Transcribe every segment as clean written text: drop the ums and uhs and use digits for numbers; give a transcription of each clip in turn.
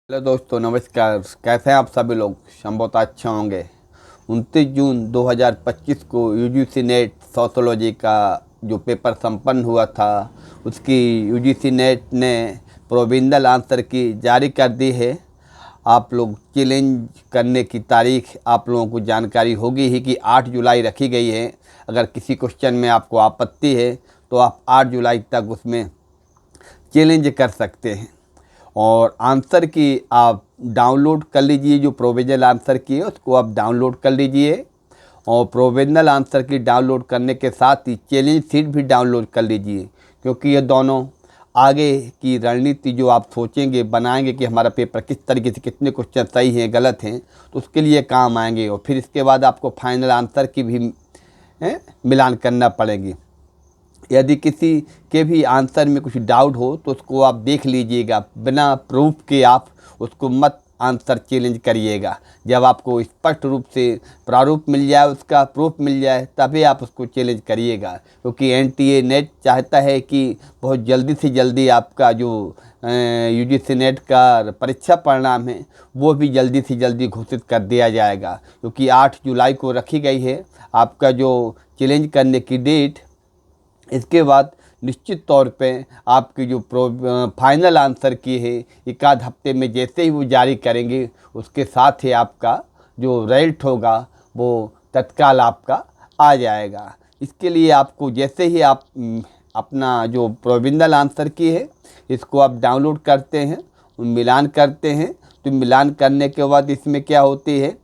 Hello दोस्तों, नमस्कार। कैसे हैं आप सभी लोग? संभवतः अच्छे होंगे। 29 जून 2025 को यूजीसी नेट सोशियोलॉजी का जो पेपर संपन्न हुआ था, उसकी यूजीसी नेट ने प्रोविजनल आंसर की जारी कर दी है। आप लोग चैलेंज करने की तारीख आप लोगों को जानकारी होगी ही कि 8 जुलाई रखी गई है। अगर किसी क्वेश्चन में आपको आपत्ति है तो आप 8 जुलाई तक उसमें चैलेंज कर सकते हैं। और आंसर की आप डाउनलोड कर लीजिए। जो प्रोविजनल आंसर की है उसको आप डाउनलोड कर लीजिए, और प्रोविजनल आंसर की डाउनलोड करने के साथ ही चैलेंज सीट भी डाउनलोड कर लीजिए, क्योंकि ये दोनों आगे की रणनीति जो आप सोचेंगे बनाएंगे कि हमारा पेपर किस तरीके से, कितने क्वेश्चन सही हैं गलत हैं, तो उसके लिए काम आएंगे। और फिर इसके बाद आपको फाइनल आंसर की भी मिलान करना पड़ेगी। यदि किसी के भी आंसर में कुछ डाउट हो तो उसको आप देख लीजिएगा, बिना प्रूफ के आप उसको मत आंसर चैलेंज करिएगा। जब आपको स्पष्ट रूप से प्रारूप मिल जाए, उसका प्रूफ मिल जाए, तभी आप उसको चैलेंज करिएगा। क्योंकि एनटीए नेट चाहता है कि बहुत जल्दी से जल्दी आपका जो यूजीसी नेट का परीक्षा परिणाम है वो भी जल्दी से जल्दी घोषित कर दिया जाएगा, क्योंकि 8 जुलाई को रखी गई है आपका जो चैलेंज करने की डेट। इसके बाद निश्चित तौर पे आपकी जो फाइनल आंसर की है एक आध हफ्ते में जैसे ही वो जारी करेंगे, उसके साथ ही आपका जो रिजल्ट होगा वो तत्काल आपका आ जाएगा। इसके लिए आपको जैसे ही आप अपना जो प्रोविजनल आंसर की है इसको आप डाउनलोड करते हैं, मिलान करते हैं, तो मिलान करने के बाद इसमें क्या होती है,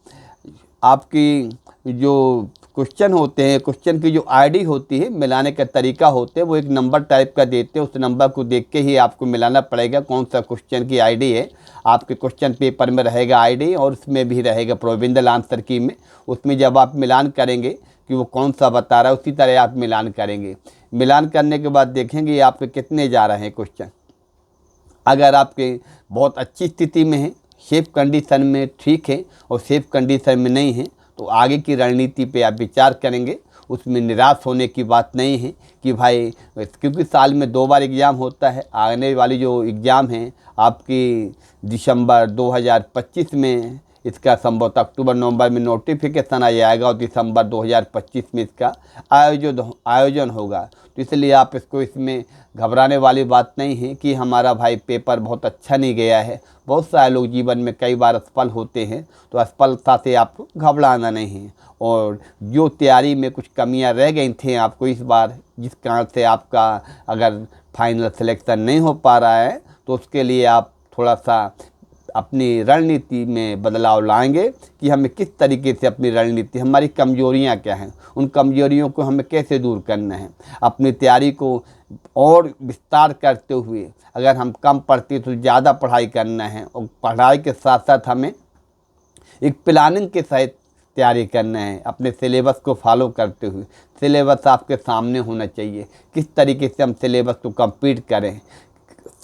आपकी जो क्वेश्चन होते हैं, क्वेश्चन की जो आईडी होती है, मिलाने का तरीका होते हैं, वो एक नंबर टाइप का देते हैं। उस नंबर को देख के ही आपको मिलाना पड़ेगा कौन सा क्वेश्चन की आईडी है। आपके क्वेश्चन पेपर में रहेगा आईडी, और उसमें भी रहेगा प्रोविजनल आंसर की में। उसमें जब आप मिलान करेंगे कि वो कौन सा बता रहा है, उसी तरह आप मिलान करेंगे। मिलान करने के बाद देखेंगे आपके कितने जा रहे हैं क्वेश्चन। अगर आपके बहुत अच्छी स्थिति में है, सेफ कंडीशन में ठीक है, और सेफ कंडीशन में नहीं है, तो आगे की रणनीति पे आप विचार करेंगे। उसमें निराश होने की बात नहीं है कि भाई, क्योंकि साल में 2 बार एग्ज़ाम होता है। आने वाली जो एग्ज़ाम है आपकी दिसंबर 2025 में, इसका संभवतः अक्टूबर नवंबर में नोटिफिकेशन आ जाएगा, और दिसंबर 2025 में इसका आयोजन होगा। तो इसलिए आप इसमें घबराने वाली बात नहीं है कि हमारा भाई पेपर बहुत अच्छा नहीं गया है। बहुत सारे लोग जीवन में कई बार असफल होते हैं, तो असफलता से आपको घबराना नहीं है। और जो तैयारी में कुछ कमियां रह गई थी आपको इस बार, जिस कारण से आपका अगर फाइनल सिलेक्शन नहीं हो पा रहा है, तो उसके लिए आप थोड़ा सा अपनी रणनीति में बदलाव लाएंगे कि हमें किस तरीके से अपनी रणनीति, हमारी कमजोरियां क्या हैं, उन कमजोरियों को हमें कैसे दूर करना है। अपनी तैयारी को और विस्तार करते हुए, अगर हम कम पढ़ते तो ज़्यादा पढ़ाई करना है, और पढ़ाई के साथ साथ हमें एक प्लानिंग के सहित तैयारी करना है, अपने सिलेबस को फॉलो करते हुए। सिलेबस आपके सामने होना चाहिए, किस तरीके से हम सिलेबस को कंप्लीट करें।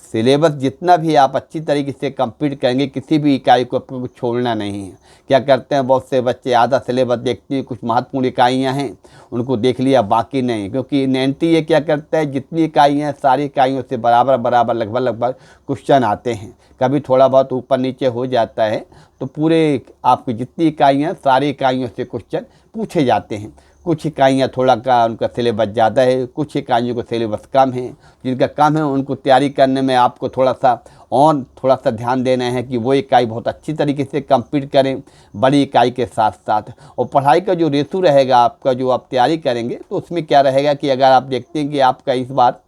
सिलेबस जितना भी आप अच्छी तरीके से कंप्लीट करेंगे, किसी भी इकाई को आपको छोड़ना नहीं है। क्या करते हैं बहुत से बच्चे, आधा सिलेबस देखते हैं, कुछ महत्वपूर्ण इकाइयां हैं उनको देख लिया, बाकी नहीं। क्योंकि एनटीए क्या करता है, जितनी इकाइयाँ हैं सारी इकाइयों से बराबर बराबर लगभग क्वेश्चन आते हैं। कभी थोड़ा बहुत ऊपर नीचे हो जाता है, तो पूरे आपकी जितनी इकाइयाँ सारी इकाइयों से क्वेश्चन पूछे जाते हैं। कुछ इकाइयाँ थोड़ा का उनका सिलेबस ज़्यादा है, कुछ इकाइयों का सिलेबस कम है। जिनका कम है उनको तैयारी करने में आपको थोड़ा सा ध्यान देना है कि वो इकाई बहुत अच्छी तरीके से कंप्लीट करें बड़ी इकाई के साथ साथ। और पढ़ाई का जो रेशो रहेगा आपका, जो आप तैयारी करेंगे, तो उसमें क्या रहेगा कि अगर आप देखते हैं कि आपका इस बार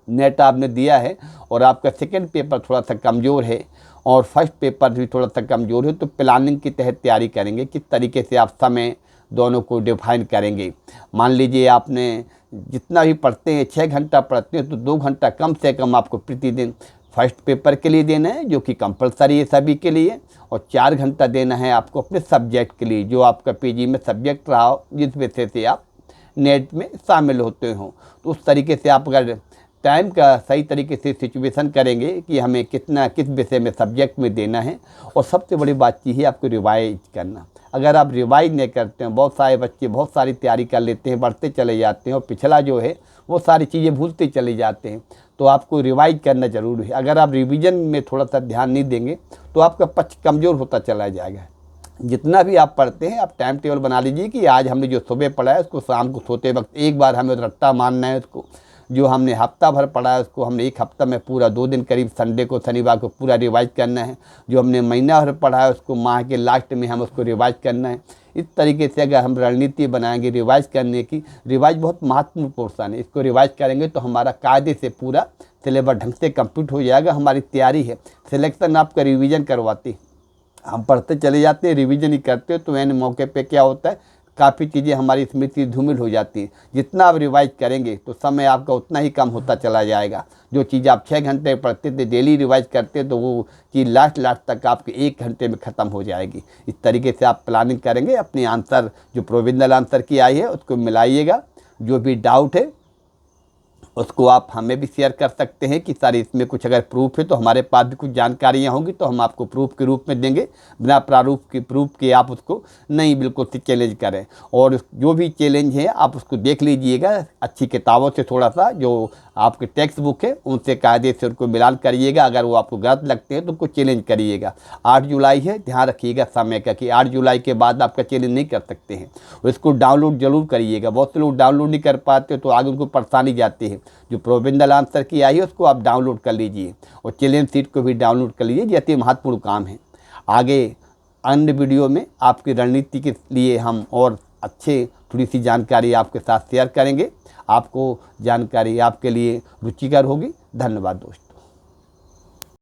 नेट आपने दिया है और आपका सेकेंड पेपर थोड़ा सा कमज़ोर है और फर्स्ट पेपर भी थोड़ा सा कमज़ोर है, तो प्लानिंग के तहत तैयारी करेंगे। किस तरीके से आप समय दोनों को डिफाइन करेंगे। मान लीजिए आपने जितना भी पढ़ते हैं, 6 घंटा पढ़ते हैं, तो 2 घंटा कम से कम आपको प्रतिदिन फर्स्ट पेपर के लिए देना है, जो कि कंपलसरी है सभी के लिए। और 4 घंटा देना है आपको अपने सब्जेक्ट के लिए, जो आपका पीजी में सब्जेक्ट रहा हो, जिस विषय से आप नेट में शामिल होते हो। तो उस तरीके से आप अगर टाइम का सही तरीके से सिचुएशन करेंगे कि हमें कितना किस विषय में सब्जेक्ट में देना है। और सबसे बड़ी बात यह है आपको रिवाइज करना। अगर आप रिवाइज नहीं करते हैं, बहुत सारे बच्चे बहुत सारी तैयारी कर लेते हैं, बढ़ते चले जाते हैं, और पिछला जो है वो सारी चीज़ें भूलते चले जाते हैं। तो आपको रिवाइज करना ज़रूरी है। अगर आप रिवीजन में थोड़ा सा ध्यान नहीं देंगे तो आपका पक्ष कमज़ोर होता चला जाएगा। जितना भी आप पढ़ते हैं आप टाइम टेबल बना लीजिए कि आज हमने जो सुबह पढ़ा है उसको शाम को सोते वक्त एक बार हमें रट्टा मारना है उसको। जो हमने हफ्ता भर पढ़ा है उसको हमने एक हफ्ता में पूरा 2 दिन करीब संडे को शनिवार को पूरा रिवाइज करना है। जो हमने महीना भर पढ़ा है उसको माह के लास्ट में हम उसको रिवाइज करना है। इस तरीके से अगर हम रणनीति बनाएंगे रिवाइज करने की, रिवाइज बहुत महत्वपूर्ण पोर्शन है। इसको रिवाइज करेंगे तो हमारा कायदे से पूरा सिलेबस ढंग से कंप्लीट हो जाएगा। हमारी तैयारी है, सिलेक्शन आपका रिवीजन करवाती, हम पढ़ते चले जाते हैं, रिवीजन ही करते हो, तो एन मौके पे क्या होता है काफ़ी चीज़ें हमारी स्मृति धूमिल हो जाती हैं। जितना आप रिवाइज करेंगे तो समय आपका उतना ही कम होता चला जाएगा। जो चीज़ आप 6 घंटे पढ़ते थे डेली रिवाइज करते तो वो चीज़ लास्ट तक आपके 1 घंटे में ख़त्म हो जाएगी। इस तरीके से आप प्लानिंग करेंगे। अपनी आंसर जो प्रोविजनल आंसर की आई है उसको मिलाइएगा। जो भी डाउट है उसको आप हमें भी शेयर कर सकते हैं कि सर इसमें कुछ अगर प्रूफ है तो हमारे पास भी कुछ जानकारियाँ होंगी तो हम आपको प्रूफ के रूप में देंगे। बिना प्रारूप के प्रूफ के आप उसको नहीं बिल्कुल से चैलेंज करें। और जो भी चैलेंज है आप उसको देख लीजिएगा अच्छी किताबों से, थोड़ा सा जो आपके टेक्स्ट बुक है उनसे कायदे से उनको मिलान करिएगा। अगर वो आपको गलत लगते हैं तो उनको चैलेंज करिएगा। 8 जुलाई है, ध्यान रखिएगा समय का कि 8 जुलाई के बाद आपका चैलेंज नहीं कर सकते हैं। इसको डाउनलोड जरूर करिएगा। बहुत से लोग डाउनलोड नहीं कर पाते तो आगे उनको परेशानी जाती है। जो प्रोविजनल आंसर की आई है उसको आप डाउनलोड कर लीजिए और चैलेंज सीट को भी डाउनलोड कर लीजिए। ये अति महत्वपूर्ण काम है। आगे अन्य वीडियो में आपकी रणनीति के लिए हम और अच्छे थोड़ी सी जानकारी आपके साथ शेयर करेंगे। आपको जानकारी आपके लिए रुचिकर होगी। धन्यवाद दोस्तों।